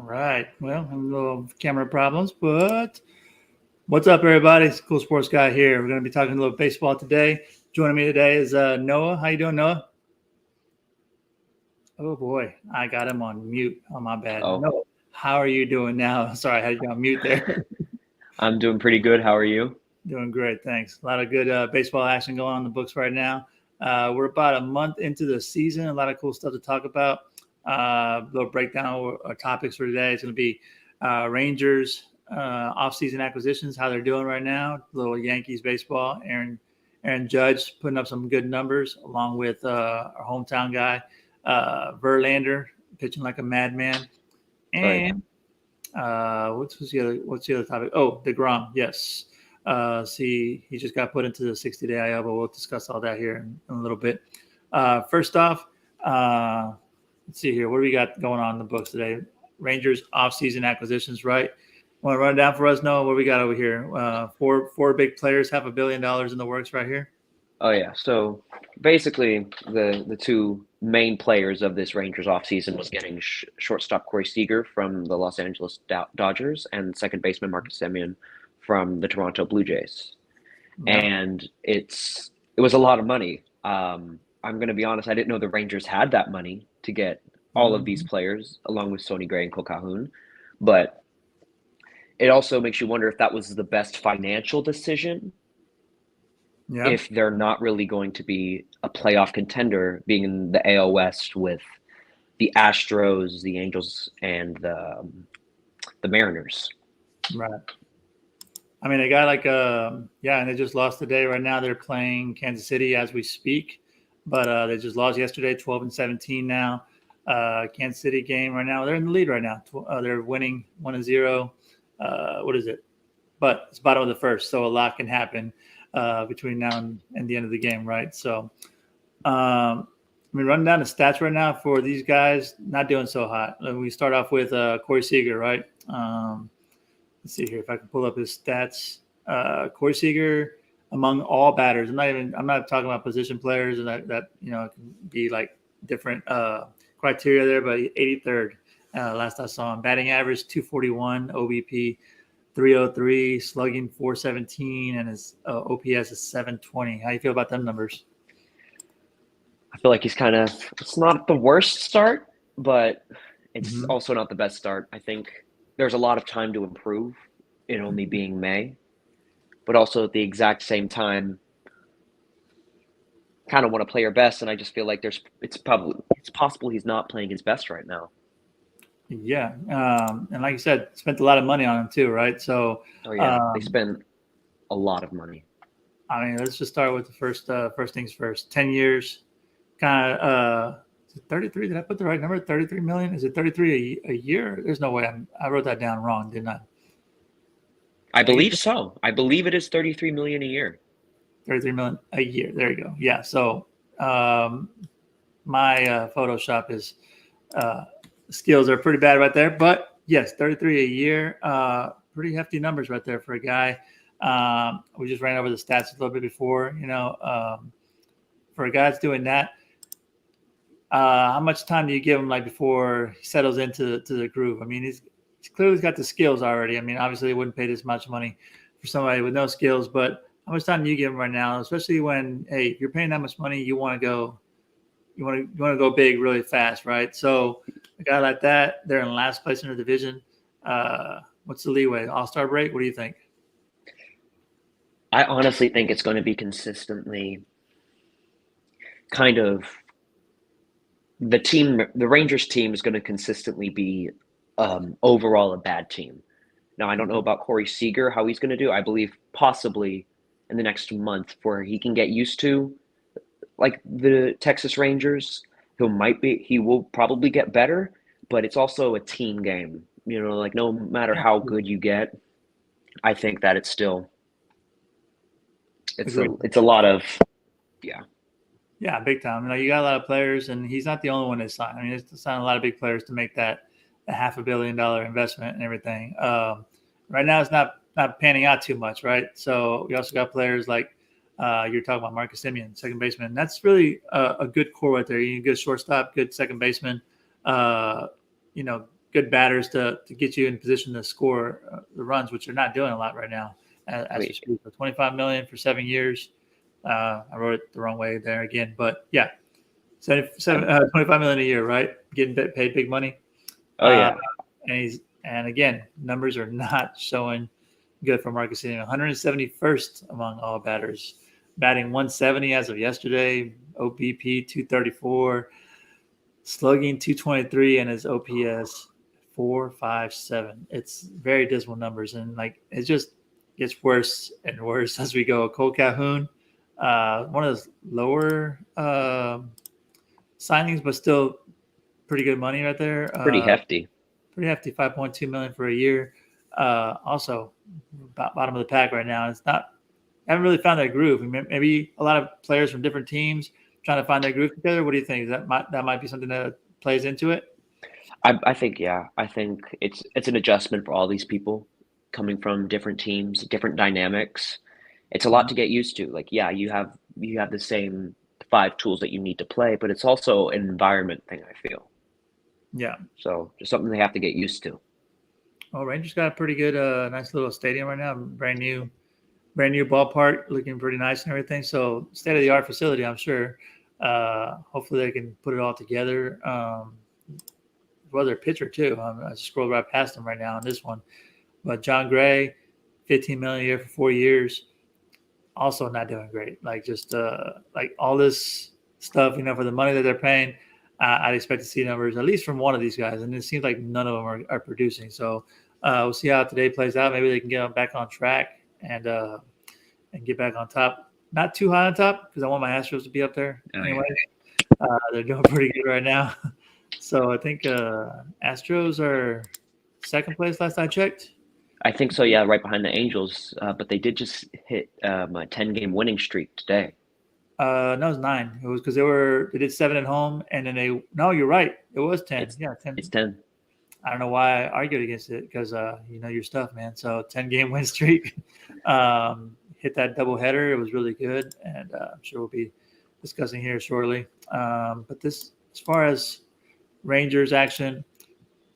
right. Well, a little camera problems, but what's up, everybody? It's Cool Sports Guy here. We're going to be talking a little baseball today. Joining me today is Noah. How you doing, Noah? Oh boy, I got him on mute. Oh my bad. Oh, Noah, how are you doing now? Sorry, I had you on mute there. I'm doing pretty good. How are you? Doing great, thanks. A lot of good baseball action going on in the books right now. We're about a month into the season. A lot of cool stuff to talk about. A little breakdown of our topics for today. It's going to be Rangers off-season acquisitions, how they're doing right now. A little Yankees baseball. Aaron Judge putting up some good numbers, along with our hometown guy Verlander pitching like a madman. Oh yeah. And what's the other topic? Oh, DeGrom, yes. See, he just got put into the 60-day IL, but we'll discuss all that here in a little bit. First off, let's see here. What do we got going on in the books today? Rangers off-season acquisitions, right? Want to run it down for us, Noah? What do we got over here? Four big players, $500 million in the works right here. Oh yeah. So basically, the two main players of this Rangers offseason was getting shortstop Corey Seeger from the Los Angeles Dodgers and second baseman Marcus Semien from the Toronto Blue Jays. Yeah. And it was a lot of money. I'm going to be honest. I didn't know the Rangers had that money to get all of these players, along with Sonny Gray and Cole Calhoun. But it also makes you wonder if that was the best financial decision. Yeah. If they're not really going to be a playoff contender, being in the AL West with the Astros, the Angels, and the Mariners. Right. I mean, a guy like and they just lost today. Right now, they're playing Kansas City as we speak, but they just lost yesterday, 12-17 now. Kansas City game right now, they're in the lead right now. They're winning 1-0. What is it? But it's bottom of the first, so a lot can happen between now and the end of the game, right? So, running down the stats right now for these guys, not doing so hot. We start off with Corey Seager, right? Let's see here if I can pull up his stats. Corey Seager, among all batters, I'm not talking about position players, and that can be like different criteria there, but 83rd last I saw him. Batting average 241, OBP 303, slugging 417, and his OPS is 720. How do you feel about them numbers? I feel like it's not the worst start, but it's also not the best start. I think there's a lot of time to improve, it only being May, but also at the exact same time, kind of want to play your best, and I just feel like it's possible he's not playing his best right now. Yeah, and like you said, spent a lot of money on him too, right? So, They spent a lot of money. I mean, let's just start with the first things first. 10 years, kind of. Is it 33? Did I put the right number? 33 million? Is it 33 a year? There's no way. I wrote that down wrong, didn't I? I believe so. I believe it is 33 million a year. 33 million a year. There you go. Yeah. So, my Photoshop is. Skills are pretty bad right there, but yes, 33 a year, pretty hefty numbers right there for a guy. We just ran over the stats a little bit before, for a guy that's doing that. How much time do you give him before he settles into the groove? I mean, he's clearly got the skills already. I mean, obviously he wouldn't pay this much money for somebody with no skills, but how much time do you give him right now? Especially when, hey, if you're paying that much money, you want to go big really fast, right? So a guy like that, they're in last place in the division. What's the leeway? All-star break? What do you think? I honestly think it's going to be consistently kind of the Rangers team is going to consistently be overall a bad team. Now, I don't know about Corey Seager, how he's going to do. I believe possibly in the next month where he can get used to like the Texas Rangers, he will probably get better, but it's also a team game. No matter how good you get, I think that it's a lot of, yeah. Yeah, big time. You got a lot of players, and he's not the only one to sign. I mean, it's signed a lot of big players to make that $500 million investment and everything. Right now, it's not panning out too much, right? So we also got players like you're talking about Marcus Semien, second baseman. That's really a good core right there. You need a good shortstop, good second baseman. good batters to get you in position to score the runs, which they're not doing a lot right now. As we speak, so $25 million for 7 years. I wrote it the wrong way there again, but yeah, $25 million a year, right? Getting paid big money. Oh yeah. And again, numbers are not showing good for Marcus Semien. 171st among all batters, batting 170 as of yesterday. OBP 234, slugging 223, and his OPS 457. It's very dismal numbers, and like it just gets worse and worse as we go. Cole Calhoun, one of those lower signings, but still pretty good money right there. Pretty hefty. Pretty hefty, $5.2 million for a year. Also, bottom of the pack right now. It's not. Haven't really found their groove. Maybe a lot of players from different teams trying to find their groove together. What do you think? That might be something that plays into it? I think, yeah. I think it's an adjustment for all these people coming from different teams, different dynamics. It's a lot to get used to. Like, yeah, you have the same 5 tools that you need to play, but it's also an environment thing, I feel. Yeah. So just something they have to get used to. Well, Rangers got a pretty good, nice little stadium right now. Brand new ballpark, looking pretty nice and everything. So state of the art facility, I'm sure. Hopefully they can put it all together. Well, their pitcher too. I scrolled right past them right now on this one, but John Gray, $15 million a year for 4 years, also not doing great. Like just like all this stuff, for the money that they're paying, I'd expect to see numbers at least from one of these guys, and it seems like none of them are producing. So we'll see how today plays out. Maybe they can get back on track and get back on top. Not too high on top because I want my Astros to be up there anyway. Yeah. They're doing pretty good right now. So I think Astros are second place last I checked. I think so, yeah, right behind the Angels. But they did just hit a 10-game winning streak today. No, it was 9. It was because they did 7 at home, and then no, you're right. It was 10. 10. It's 10. I don't know why I argued against it because you know your stuff, man. So 10-game win streak. Hit that doubleheader. It was really good, and I'm sure we'll be discussing here shortly. But this, as far as Rangers action,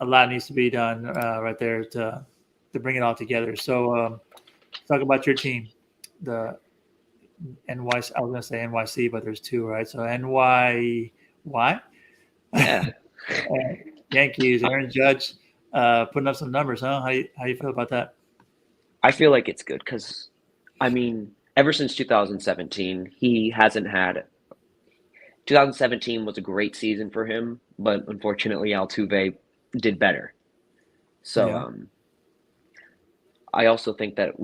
a lot needs to be done right there to bring it all together. So talk about your team, the NYC. I was going to say NYC, but there's 2, right? So NY. Yeah. Yankees, Aaron Judge, putting up some numbers, huh? How you feel about that? I feel like it's good because, ever since 2017, he hasn't had. 2017 was a great season for him, but unfortunately, Altuve did better. So, yeah. I also think that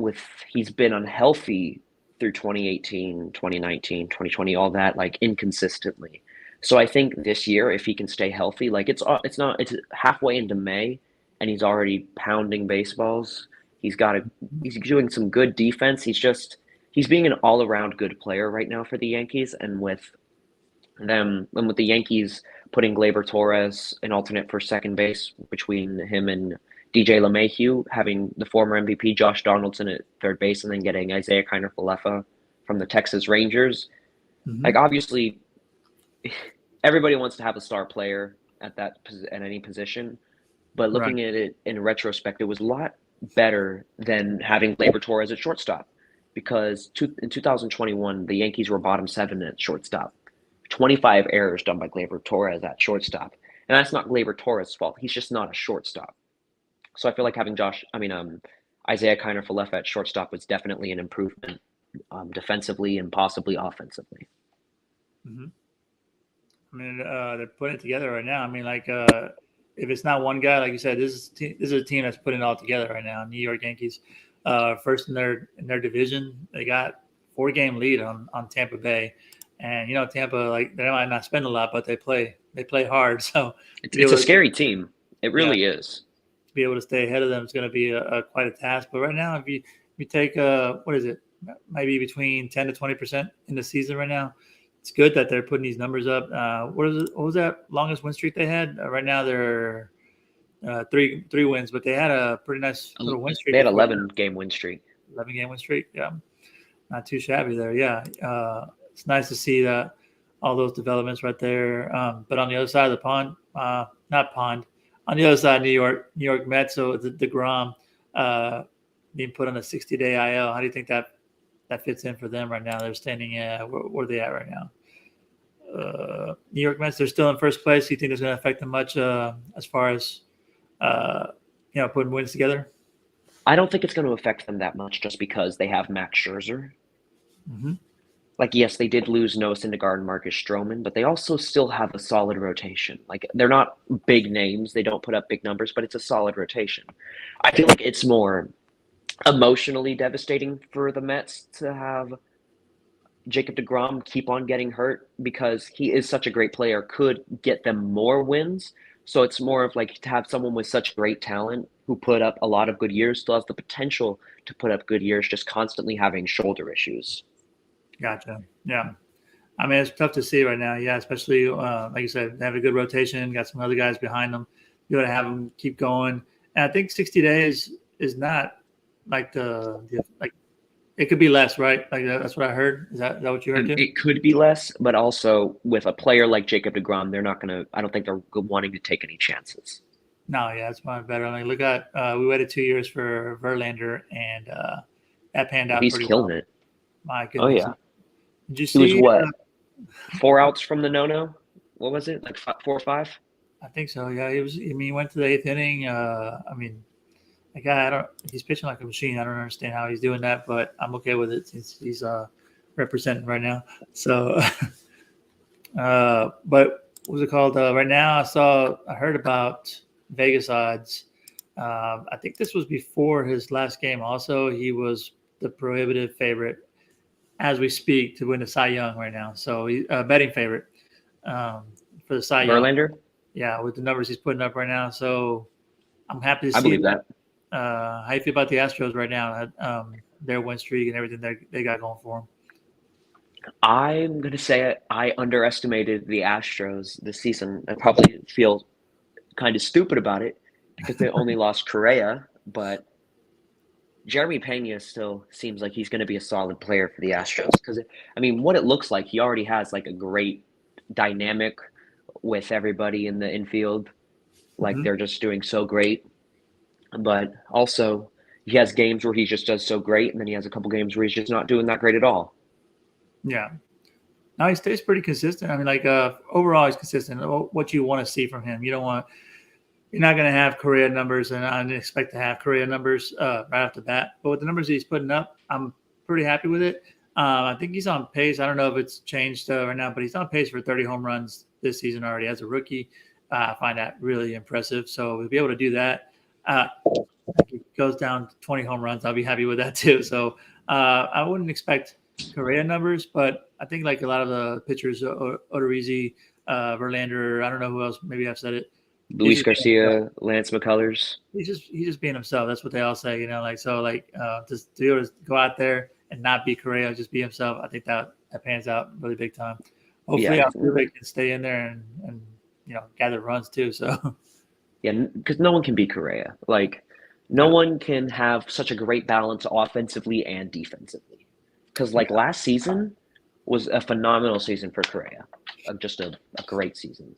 he's been unhealthy through 2018, 2019, 2020, all that, like inconsistently. So I think this year, if he can stay healthy, like it's halfway into May, and he's already pounding baseballs. He's doing some good defense. He's being an all around good player right now for the Yankees, and with the Yankees putting Gleyber Torres an alternate for second base between him and DJ LeMahieu, having the former MVP Josh Donaldson at third base, and then getting Isaiah Kiner-Falefa from the Texas Rangers. Mm-hmm. Like obviously, everybody wants to have a star player at any position, but looking at it in retrospect, it was a lot better than having Gleyber Torres at shortstop, because in 2021 the Yankees were bottom 7 at shortstop. 25 errors done by Gleyber Torres at shortstop, and that's not Gleyber Torres' fault. He's just not a shortstop. So I feel like having Isaiah Kiner-Falefa at shortstop was definitely an improvement defensively and possibly offensively. Mm-hmm. They're putting it together right now. If it's not one guy, like you said, this is a team that's putting it all together right now. New York Yankees, first in their division. They got 4-game lead on Tampa Bay, and Tampa, they might not spend a lot, but they play hard. So it's a scary team. It really is. To be able to stay ahead of them is going to be quite a task. But right now, if you take what is it, maybe between 10 to 20% in the season right now. It's good that they're putting these numbers up. What was that longest win streak they had? Right now they're 3 wins, but they had a pretty nice little win streak. They had 11-game win streak. 11-game win streak, yeah. Not too shabby there, yeah. It's nice to see that all those developments right there. But on the other side of the pond, On the other side, New York Mets. So the DeGrom being put on a 60-day IL. How do you think that fits in for them right now? They're standing. Where are they at right now? New York Mets. They're still in first place. Do you think it's going to affect them much as far as putting wins together? I don't think it's going to affect them that much just because they have Max Scherzer. Mm-hmm. Like, yes, they did lose Noah Syndergaard and Marcus Stroman, but they also still have a solid rotation. Like, they're not big names. They don't put up big numbers, but it's a solid rotation. I feel like it's more emotionally devastating for the Mets to have Jacob deGrom keep on getting hurt because he is such a great player, could get them more wins. So it's more of like to have someone with such great talent who put up a lot of good years, still has the potential to put up good years, just constantly having shoulder issues. Gotcha. Yeah. I mean, it's tough to see right now. Yeah, especially like you said, they have a good rotation, got some other guys behind them. You got to have them keep going. And I think 60 days is not like like it could be less, right? Like that's what I heard. Is that what you heard too? It could be less, but also with a player like Jacob deGrom, they're not going to. I don't think they're wanting to take any chances. No, yeah, that's probably better. Like, look at we waited 2 years for Verlander, and that panned out He's pretty killing well. it. My Oh goodness. yeah, Did you he was see? what 4 outs from the no-no. What was it? Like 4 or 5? I think so. Yeah, he was. I mean, he went to the eighth inning. I mean, the guy, I don't. He's pitching like a machine. I don't understand how he's doing that, but I'm okay with it since he's representing right now. So, but what was it called? Right now, I heard about Vegas odds. I think this was before his last game. Also, he was the prohibitive favorite as we speak to win the Cy Young right now. So, betting favorite for the Cy Young. Verlander. Yeah, with the numbers he's putting up right now. So, I'm happy to I see believe that. how you feel about the Astros right now? Their win streak and everything they got going for them. I'm gonna say I underestimated the Astros this season. I probably feel kind of stupid about it because they only lost Correa, but Jeremy Pena still seems like he's going to be a solid player for the Astros. Because I mean, what it looks like, he already has like a great dynamic with everybody in the infield. Like Mm-hmm. they're just doing so great, but also he has games where he just does so great, and then he has a couple games where he's just not doing that great at all. Yeah. No, he stays pretty consistent. I mean, like overall, he's consistent. What you want to see from him, you're not going to have career numbers, and I didn't expect to have career numbers right off the bat. But with the numbers he's putting up, I'm pretty happy with it. I think he's on pace. I don't know if it's changed right now, but he's on pace for 30 home runs this season already as a rookie. I find that really impressive. So to be able to do that, if he goes down to 20 home runs, I'll be happy with that too. So I wouldn't expect career numbers, but I think like a lot of the pitchers, Odorizzi, Verlander, I don't know who else, maybe I've said it. Luis Garcia, Lance McCullers. He's just being himself. That's what they all say, just to be able to go out there and not be Correa, just be himself. I think that pans out really big time. Hopefully, Yeah. Altuve can stay in there and gather runs too. So Yeah, because no one can beat Correa. Like, no one can have such a great balance offensively and defensively. Because, like, last season was a phenomenal season for Correa. Just a great season.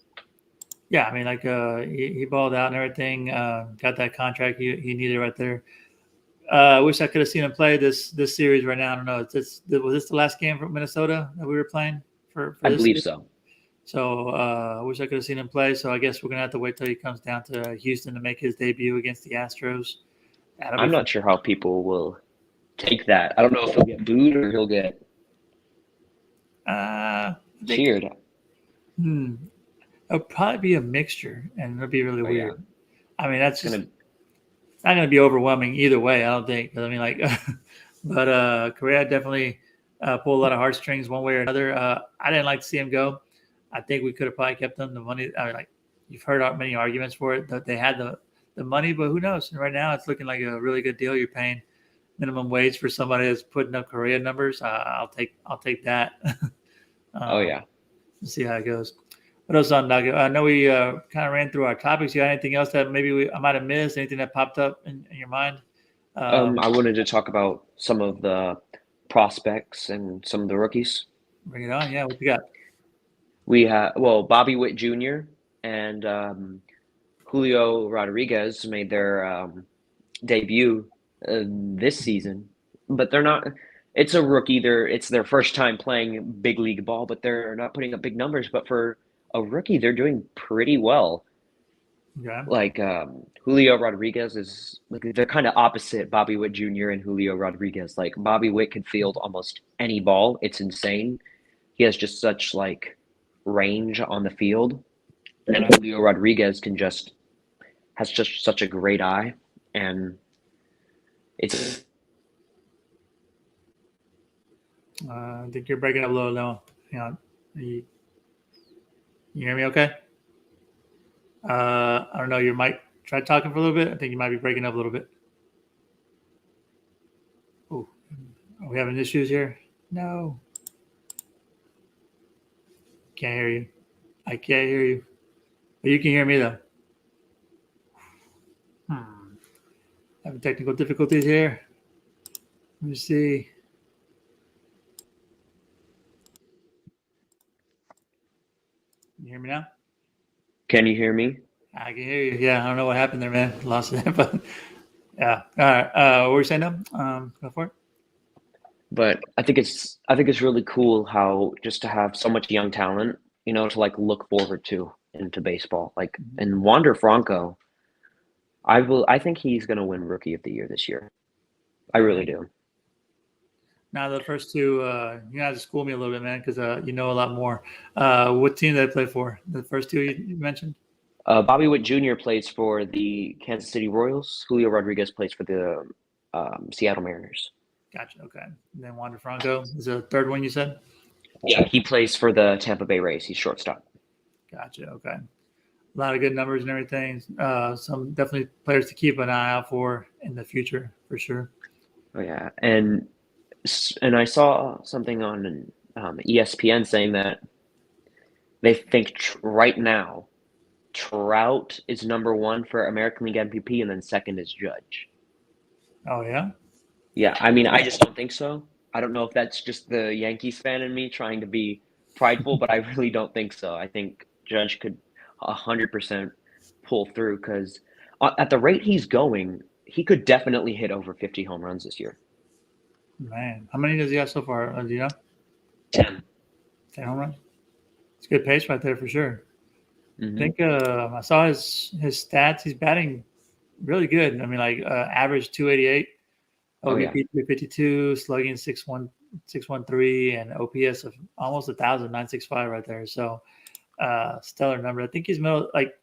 yeah, I mean, like he balled out and everything. Got that contract he needed right there. I wish I could have seen him play this series right now. I don't know. Was this the last game from Minnesota that we were playing for I this believe season? so. So I wish I could have seen him play. So I guess we're gonna have to wait till he comes down to Houston to make his debut against the Astros. I'm not sure how people will take that. I don't know if he'll get booed or he'll get cheered. It'll probably be a mixture, and it'll be really weird. Yeah. I mean, it's not going to be overwhelming either way. I don't think. I mean, like, but Correa definitely pulled a lot of heartstrings one way or another. I didn't like to see him go. I think we could have probably kept them the money. I mean, like, you've heard many arguments for it that they had the money, but who knows? And right now, it's looking like a really good deal. You're paying minimum wage for somebody that's putting up Correa numbers. I'll take that. Oh yeah. Let's see how it goes. What else on Nugget? I know we kind of ran through our topics. You got anything else that maybe I might have missed? Anything that popped up in your mind? I wanted to talk about some of the prospects and some of the rookies. Bring it on. Yeah, what you got? We have Bobby Witt Jr. and Julio Rodriguez made their debut this season, but they're not. It's a rookie. It's their first time playing big league ball, but they're not putting up big numbers. But for a rookie, they're doing pretty well. Okay. Like Julio Rodriguez is like they're kind of opposite Bobby Witt Jr. and Julio Rodriguez. Like Bobby Witt can field almost any ball. It's insane. He has just such like range on the field, and then Julio Rodriguez has just such a great eye, and it's I think you're breaking up a little now. Hang on. You hear me okay? I don't know. You might try talking for a little bit. I think you might be breaking up a little bit. Oh, are we having issues here? No. Can't hear you. I can't hear you. But you can hear me, though. Having technical difficulties here. Let me see. Can you hear me now? Can you hear me? I can hear you. Yeah, I don't know what happened there, man. Lost it, but yeah. All right. What were you saying now? Go for it. But I think it's really cool how just to have so much young talent, to like look forward to into baseball. Like and Wander Franco, I think he's gonna win Rookie of the Year this year. I really do. Now the first two, you have to school me a little bit, man, because you know a lot more. What team did they play for? The first two you mentioned? Bobby Witt Jr. plays for the Kansas City Royals. Julio Rodriguez plays for the Seattle Mariners. Gotcha. Okay. And then Wander Franco is the third one you said? Yeah, he plays for the Tampa Bay Rays. He's shortstop. Gotcha. Okay. A lot of good numbers and everything. Some definitely players to keep an eye out for in the future, for sure. Oh yeah, and I saw something on ESPN saying that they think right now Trout is number one for American League MVP, and then second is Judge. Oh yeah. Yeah, I mean, I just don't think so. I don't know if that's just the Yankees fan in me trying to be prideful, but I really don't think so. I think Judge could 100% pull through because at the rate he's going, he could definitely hit over 50 home runs this year. Man, how many does he have so far? Do you know? 10. 10 home runs. It's a good pace right there for sure. Mm-hmm. I think I saw his stats. He's batting really good. I mean, like average 288, OBP 352, slugging 613, and OPS of almost 1,000, 965 right there. So stellar number. I think he's like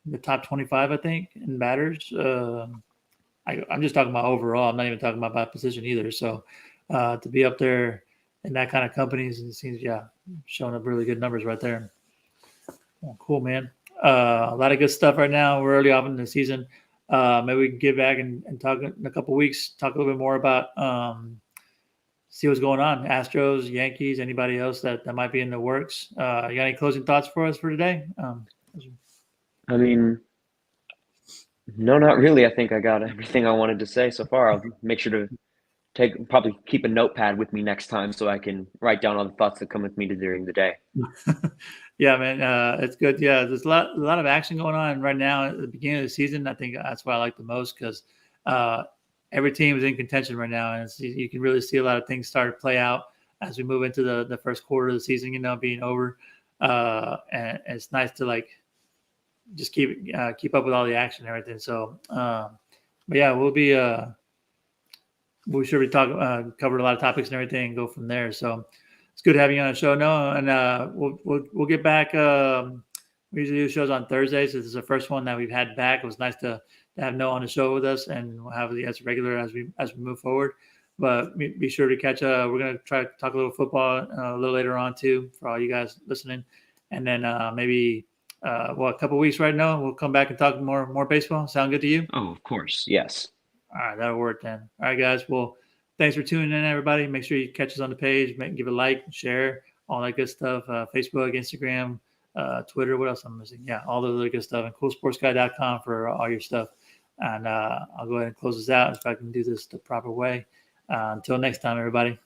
the top 25, I think, in batters. I'm just talking about overall. I'm not even talking about by position either. So to be up there in that kind of companies, it seems, showing up really good numbers right there. Well, cool, man. A lot of good stuff right now. We're early off in the season. Maybe we can get back and talk in a couple of weeks, talk a little bit more about see what's going on. Astros, Yankees, anybody else that might be in the works. You got any closing thoughts for us for today? I mean, no, not really. I think I got everything I wanted to say so far. I'll make sure to probably keep a notepad with me next time so I can write down all the thoughts that come with me during the day. Yeah, man, it's good. Yeah, there's a lot of action going on right now at the beginning of the season. I think that's what I like the most because every team is in contention right now, and you can really see a lot of things start to play out as we move into the first quarter of the season, being over. And it's nice to like just keep up with all the action and everything. So, but yeah, we should be covered a lot of topics and everything and go from there. So it's good having you on the show, Noah. And we'll get back. We usually do shows on Thursdays. This is the first one that we've had back. It was nice to have Noah on the show with us, and we'll have you as regular as we move forward. But be sure to catch. We're gonna try to talk a little football a little later on too for all you guys listening, and then maybe a couple of weeks right now we'll come back and talk more baseball. Sound good to you? Oh, of course, yes. All right, that'll work then. All right, guys. Well, thanks for tuning in, everybody. Make sure you catch us on the page. Give a like, share, all that good stuff. Facebook, Instagram, Twitter. What else I'm missing? Yeah, all the other good stuff. And coolsportsguy.com for all your stuff. And I'll go ahead and close this out if I can do this the proper way. Until next time, everybody.